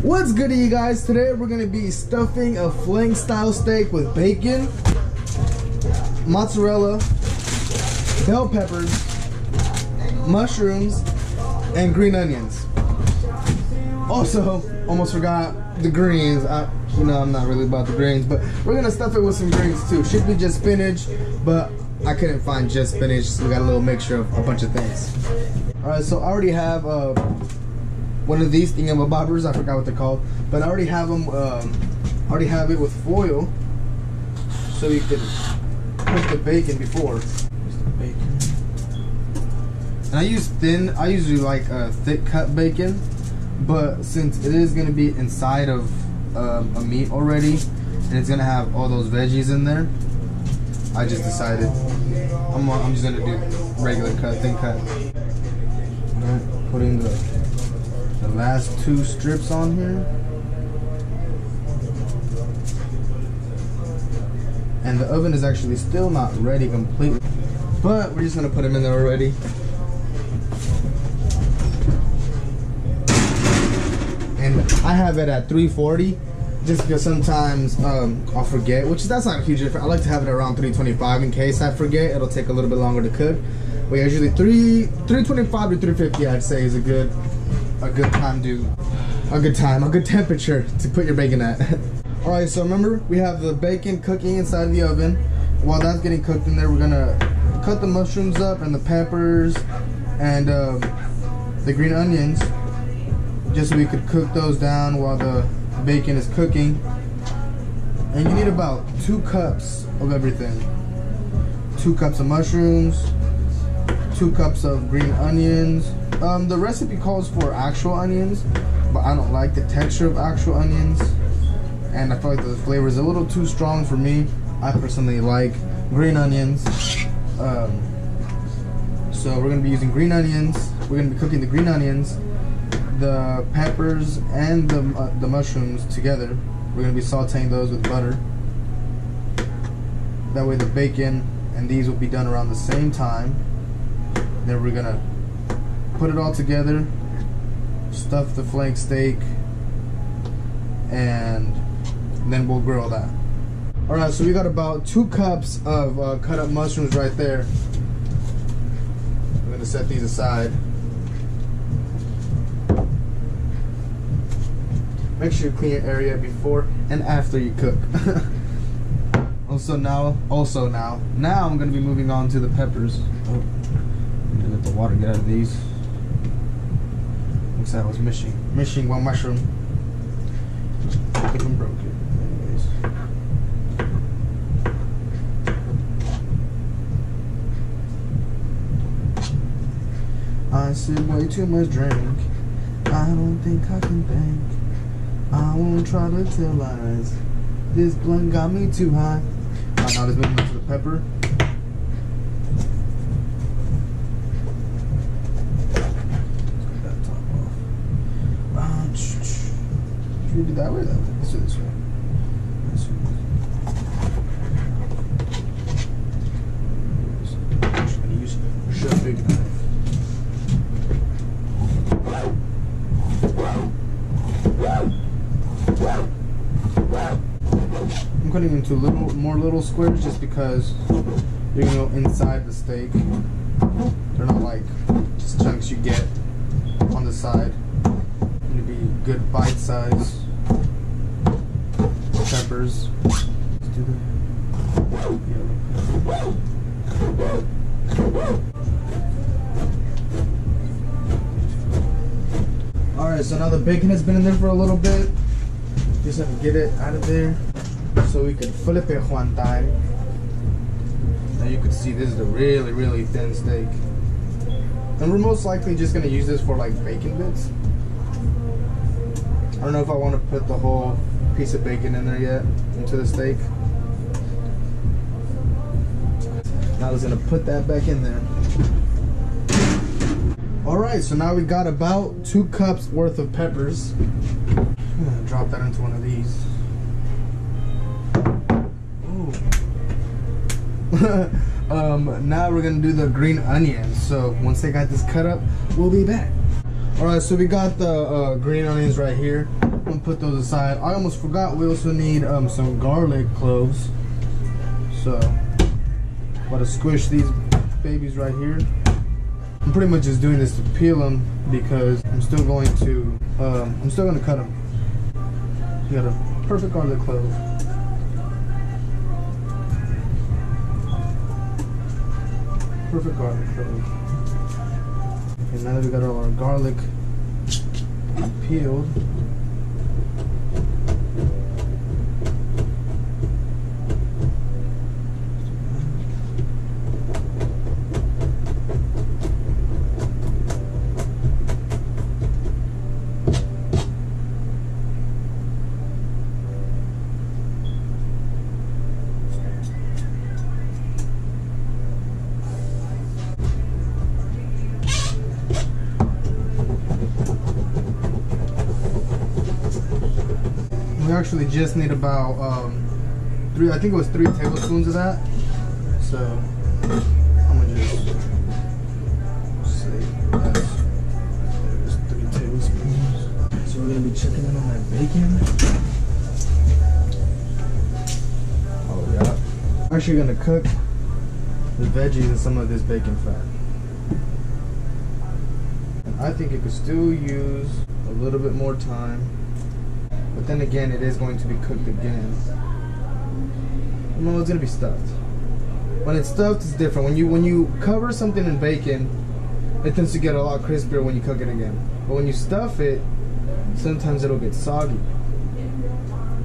What's good, you guys? Today we're gonna be stuffing a flank style steak with bacon, mozzarella, bell peppers, mushrooms, and green onions. Also, almost forgot the greens. I'm not really about the greens, but we're gonna stuff it with some greens too. Should be just spinach, but I couldn't find just spinach, so we got a little mixture of a bunch of things. Alright, so I already have one of these thingamabobbers, I forgot what they're called, but I already have them, already have it with foil, so you can put the bacon before. Here's the bacon. And I usually like thick cut bacon, but since it is gonna be inside of a meat already, and it's gonna have all those veggies in there, I just decided I'm just gonna do regular cut, thin cut. Alright, putting the last two strips on here, and the oven is actually still not ready completely, but we're just gonna put them in there already. And I have it at 340 just because sometimes I'll forget, that's not a huge difference. I like to have it around 325 in case I forget. It'll take a little bit longer to cook, but usually 325 to 350 I'd say is a good temperature to put your bacon at. Alright, so remember, we have the bacon cooking inside of the oven. While that's getting cooked in there, we're gonna cut the mushrooms up and the peppers and the green onions, just so we could cook those down while the bacon is cooking. And you need about 2 cups of everything. 2 cups of mushrooms, 2 cups of green onions. The recipe calls for actual onions, but I don't like the texture of actual onions, and I feel like the flavor is a little too strong for me. I personally like green onions. So we're gonna be using green onions. We're gonna be cooking the green onions, the peppers, and the mushrooms together. We're gonna be sauteing those with butter. That way the bacon and these will be done around the same time. Then we're gonna put it all together, stuff the flank steak, and then we'll grill that. Alright, so we got about 2 cups of cut up mushrooms right there. I'm gonna set these aside. Make sure you clean your area before and after you cook. Now I'm gonna be moving on to the peppers. Oh, I'm gonna let the water get out of these. Looks like I was missing one mushroom. I even broke it. Anyways. I said way too much drink. I don't think I can think. I won't try to tell lies. This blunt got me too high. Alright, now let's move on to the pepper. Should we do that way? That way. Let's do this way. I'm just going to use a big knife. I'm cutting into more little squares just because you're going to go inside the steak. They're not like just chunks you get on the side. Gonna be good bite size peppers. Let's do the yellow pepper. Alright, so now the bacon has been in there for a little bit. Just have to get it out of there so we can flip it one time. Now you can see this is a really, really thin steak. And we're most likely just gonna use this for like bacon bits. I don't know if I want to put the whole piece of bacon in there yet, into the steak. Now I was gonna put that back in there. Alright, so now we got about 2 cups worth of peppers. I'm gonna drop that into one of these. Now we're gonna do the green onions. So once they got this cut up, we'll be back. Alright, so we got the green onions right here. I'm gonna put those aside. I almost forgot we also need some garlic cloves. So, about to squish these babies right here. I'm pretty much just doing this to peel them because I'm still going to cut them. You got a perfect garlic clove. Perfect garlic clove. Okay, now that we got all our garlic peeled, we actually just need about I think it was 3 tablespoons of that. So I'm gonna just say there's 3 tablespoons. So we're gonna be checking in on that bacon. Oh yeah. I'm actually gonna cook the veggies in some of this bacon fat. And I think it could still use a little bit more time. But then again, it is going to be cooked again. No, it's gonna be stuffed. When it's stuffed, it's different. When you cover something in bacon, it tends to get a lot crispier when you cook it again. But when you stuff it, sometimes it'll get soggy.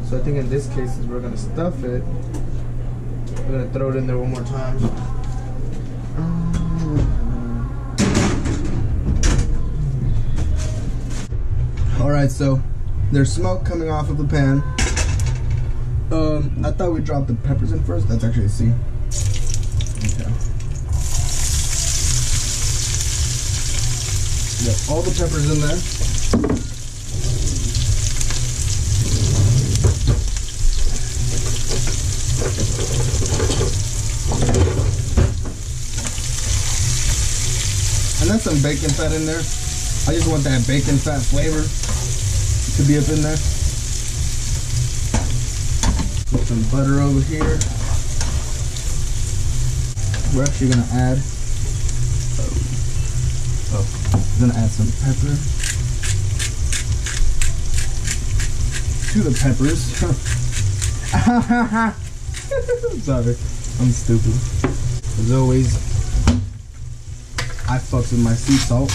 So I think in this case, we're gonna stuff it. We're gonna throw it in there one more time. All right, so there's smoke coming off of the pan. I thought we dropped the peppers in first. That's actually a C. Okay. Got all the peppers in there. And that's some bacon fat in there. I just want that bacon fat flavor to be up in there. Put some butter over here. We're actually gonna add we're gonna add some pepper to the peppers. Sorry, I'm stupid. As always, I fucks with my sea salt.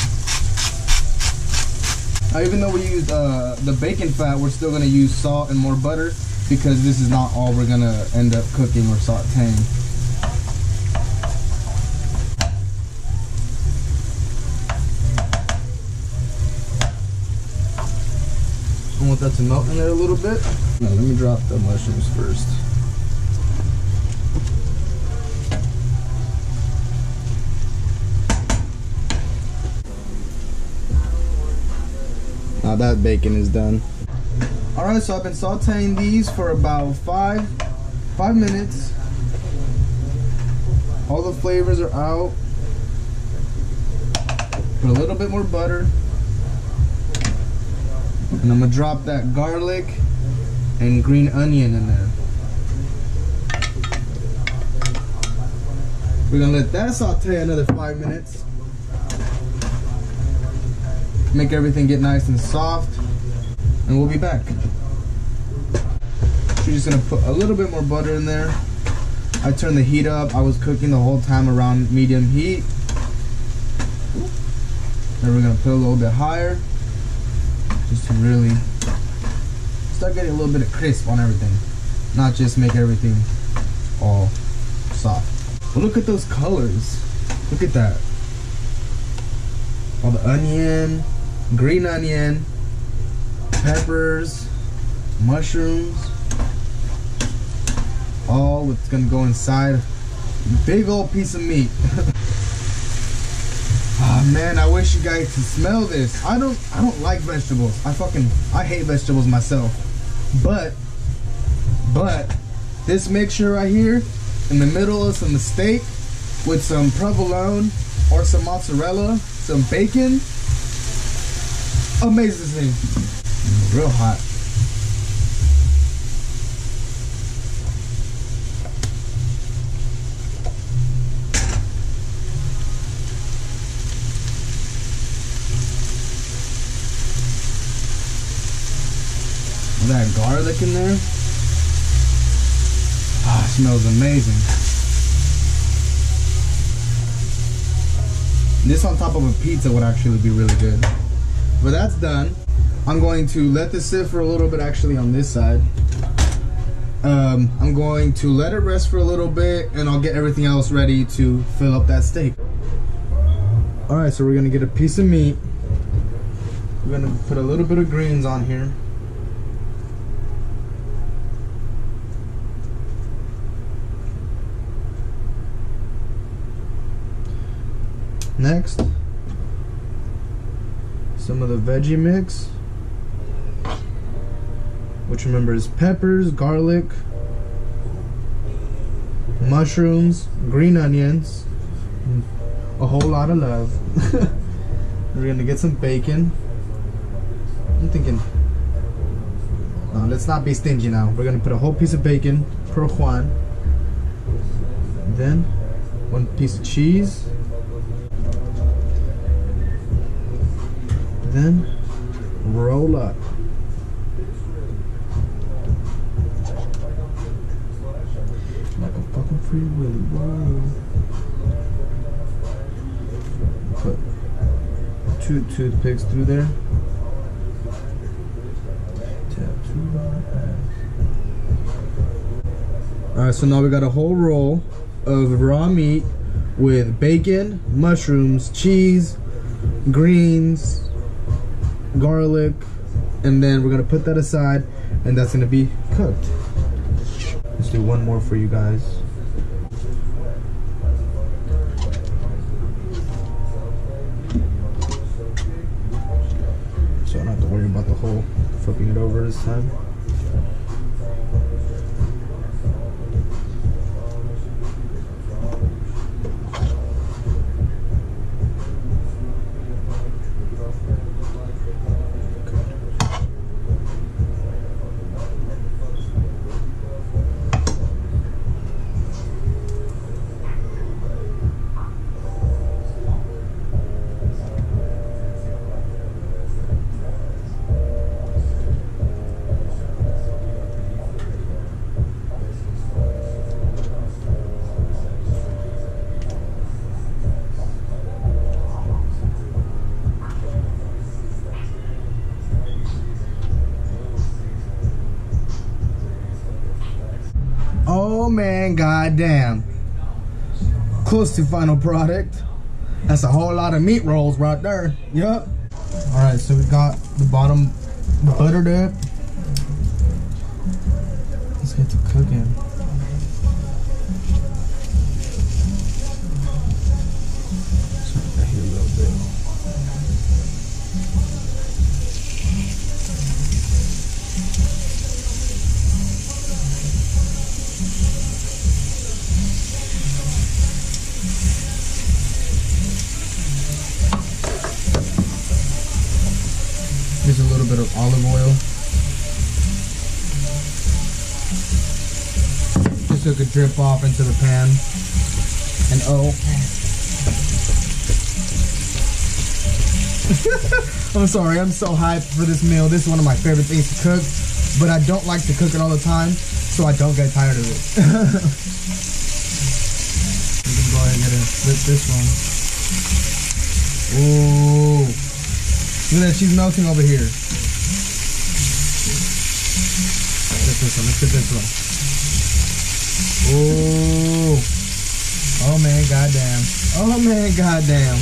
Even though we used the bacon fat, we're still gonna use salt and more butter because this is not all we're gonna end up cooking or sauteing. I want that to melt in there a little bit. Now let me drop the mushrooms first. Now that bacon is done. Alright, so I've been sauteing these for about five minutes. All the flavors are out. Put a little bit more butter. And I'm gonna drop that garlic and green onion in there. We're gonna let that saute another 5 minutes. Make everything get nice and soft, and we'll be back. We're just gonna put a little bit more butter in there. I turned the heat up. I was cooking the whole time around medium heat. Then we're gonna put a little bit higher, just to really start getting a little bit of crisp on everything, not just make everything all soft. But look at those colors. Look at that. All the onion, green onion, peppers, mushrooms, all what's gonna go inside a big old piece of meat. Oh man, I wish you guys could smell this. I don't like vegetables. I hate vegetables myself. But this mixture right here in the middle of some steak with some provolone or some mozzarella, some bacon, amazing. Real hot. that garlic in there. Ah, it smells amazing. This on top of a pizza would actually be really good. But that's done. I'm going to let this sit for a little bit actually on this side. I'm going to let it rest for a little bit and I'll get everything else ready to fill up that steak. Alright, so we're gonna get a piece of meat. We're gonna put a little bit of greens on here. Next, some of the veggie mix, which remember is peppers, garlic, mushrooms, green onions, a whole lot of love. We're gonna get some bacon. I'm thinking, no, let's not be stingy now. We're gonna put a whole piece of bacon per Juan. Then, one piece of cheese. Then roll up. Like a fucking free willy. Whoa. Put 2 toothpicks through there. Tap 2. Alright, so now we got a whole roll of raw meat with bacon, mushrooms, cheese, greens, garlic, and then we're gonna put that aside and that's gonna be cooked. Let's do one more for you guys. So I don't have to worry about the whole flipping it over this time. Oh man, goddamn. Close to final product. That's a whole lot of meat rolls right there. Yup. Alright, so we got the bottom buttered up. Let's get to cooking. Turn that here a little bit. Just a little bit of olive oil. Just so it could drip off into the pan. And oh. I'm sorry, I'm so hyped for this meal. This is one of my favorite things to cook, but I don't like to cook it all the time, so I don't get tired of it. We can go ahead and get a flip this one. Ooh. Look at that, she's melting over here. Let's get this one, let's get this one. Ooh. Oh man, goddamn. Oh man, goddamn.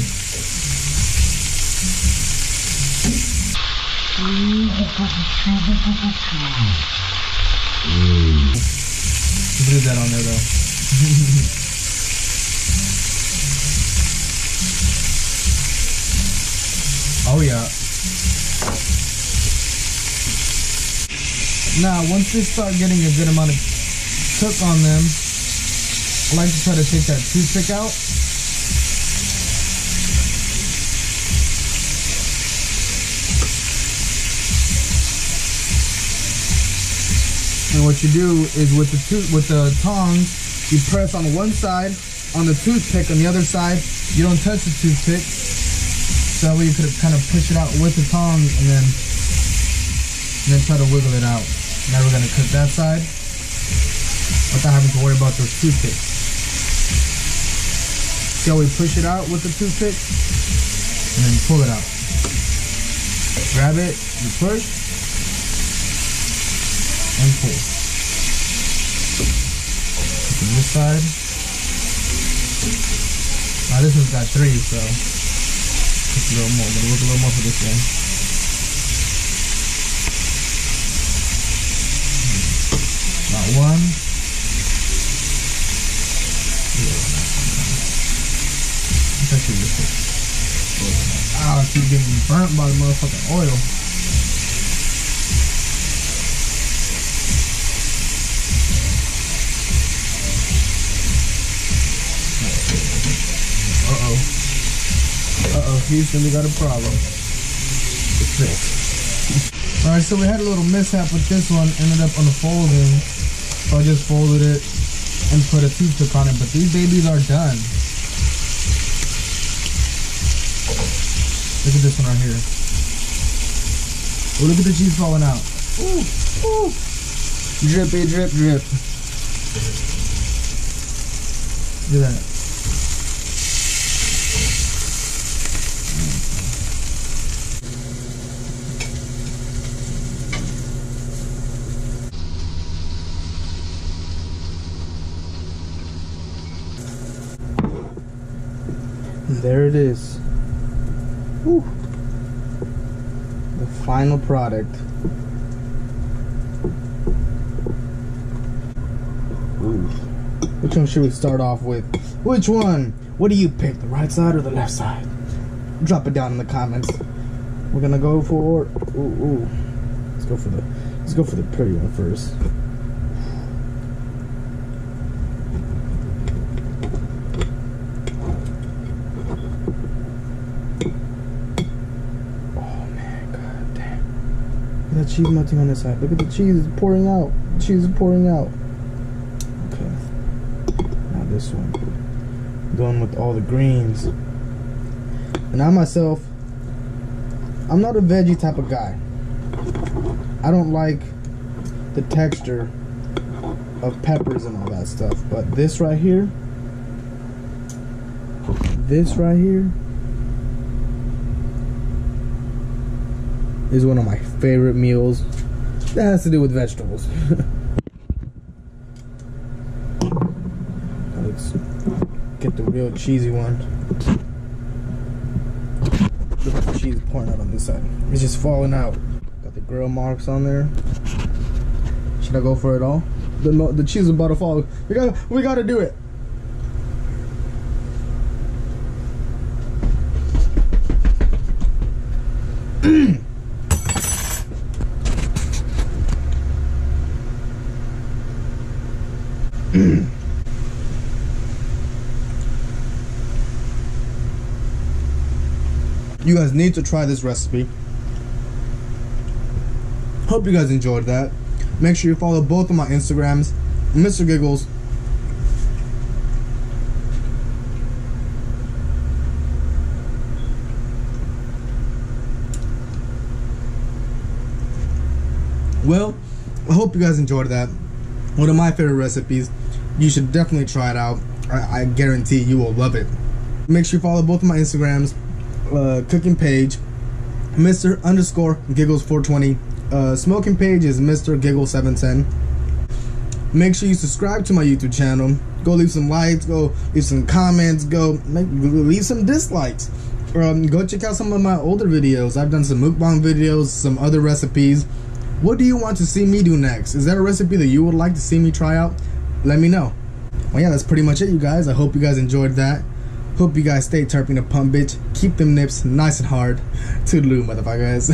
Leave that on there though. Oh yeah. Now, once they start getting a good amount of cook on them, I like to try to take that toothpick out. And what you do is with the tongs, you press on one side on the toothpick, on the other side you don't touch the toothpick. So that way you could kind of push it out with the tongs and then and then try to wiggle it out. Now we're gonna cook that side without having to worry about those toothpicks. See how we push it out with the toothpick? And then pull it out. Grab it, you push, and pull. On this side. Now this one's got 3, so just a little more. Gonna look a little more for this one. About 1. It's actually just I keep getting burnt by the motherfucking oil. Houston, we got a problem. It's fixed. Alright, so we had a little mishap with this one. Ended up unfolding. So I just folded it and put a toothpick on it. But these babies are done. Look at this one right here. Oh, look at the cheese falling out. Ooh, ooh. Drippy, drip, drip. Look at that. And there it is. Whew. The final product. Ooh. Which one should we start off with? Which one? What do you pick? The right side or the left side? Drop it down in the comments. We're gonna go for Let's go for the pretty one first. That cheese melting on this side. Look at the cheese pouring out. The cheese is pouring out. Okay. Now this one. Going with all the greens. And I myself, I'm not a veggie type of guy. I don't like the texture of peppers and all that stuff. But this right here is one of my favorite meals that has to do with vegetables. Let's get the real cheesy one. Look at the cheese pouring out on this side. It's just falling out. Got the grill marks on there. Should I go for it all? The cheese is about to fall. We gotta do it. You guys need to try this recipe. Hope you guys enjoyed that. Make sure you follow both of my Instagrams, Mr. Giggles. Well, I hope you guys enjoyed that. One of my favorite recipes. You should definitely try it out. I guarantee you will love it. Make sure you follow both of my Instagrams. Cooking page, Mr_Giggles420. Smoking page is Mr. Giggles710. Make sure you subscribe to my YouTube channel. Go leave some likes. Go leave some comments. Go leave some dislikes. Go check out some of my older videos. I've done some mukbang videos, some other recipes. What do you want to see me do next? Is there a recipe that you would like to see me try out? Let me know. Well, yeah, that's pretty much it, you guys. I hope you guys enjoyed that. Hope you guys stay terping a pump, bitch. Keep them nips nice and hard. Toodaloo, motherfuckers.